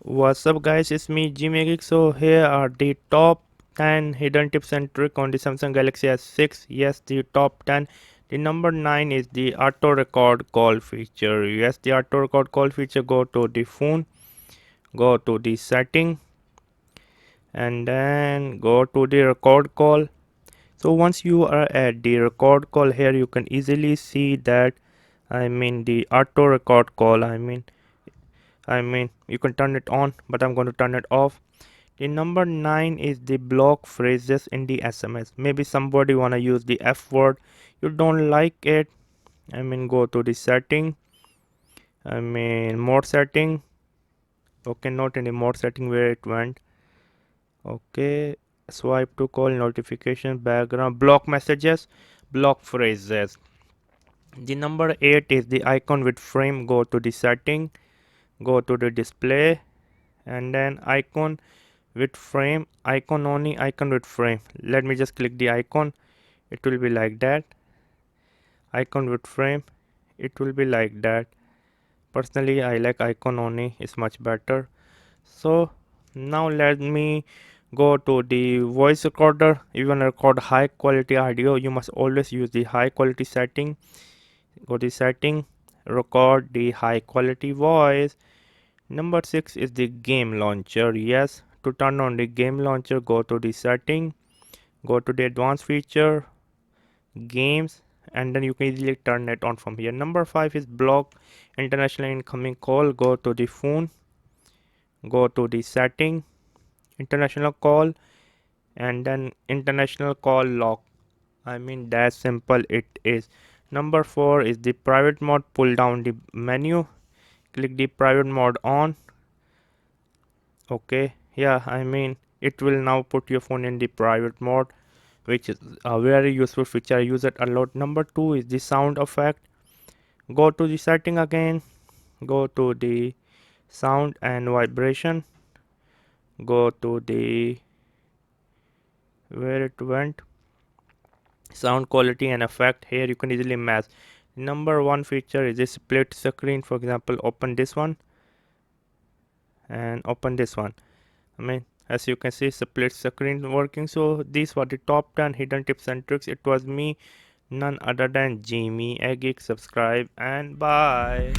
What's up guys, it's me Geek. So here are the top 10 hidden tips and tricks on the Samsung Galaxy S6. Yes, the top 10. The number 9 is the auto record call feature. Yes, the auto record call feature. Go to the phone, go to the setting, and then go to the record call. So once you are at the record call, here you can easily see that the auto record call. You can turn it on, but I'm going to turn it off. The number 9 is the block phrases in the SMS. Maybe somebody wanna use the F word, you don't like it. Go to the setting. More setting. Okay, not any more setting where it went. Okay, swipe to call, notification, background, block messages, block phrases. The number 8 is the icon with frame. Go to the setting, go to the display, and then icon with frame, icon only, icon with frame. Let me just click the icon, it will be like that. Icon with frame, it will be like that. Personally I like icon only, it's much better. So now let me go to the voice recorder. If you want to record high quality audio, you must always use the high quality setting. Go to setting, record the high quality voice. Number 6 is the game launcher. Yes, to turn on the game launcher, go to the setting, go to the advanced feature, games, and then you can easily turn it on from here. Number 5 is block international incoming call. Go to the phone, go to the setting, international call, and then international call lock. That's simple it is. Number 4 is the private mode. Pull down the menu, click the private mode on. Okay, yeah, it will now put your phone in the private mode, which is a very useful feature. I use it a lot. Number 2 is the sound effect. Go to the setting again, go to the sound and vibration, go to the where it went, sound quality and effect. Here you can easily match. Number 1 feature is a split screen. For example, open this one and open this one. As you can see, split screen working. So these were the top 10 hidden tips and tricks. It was me, none other than Jamie a Geek. Subscribe and bye.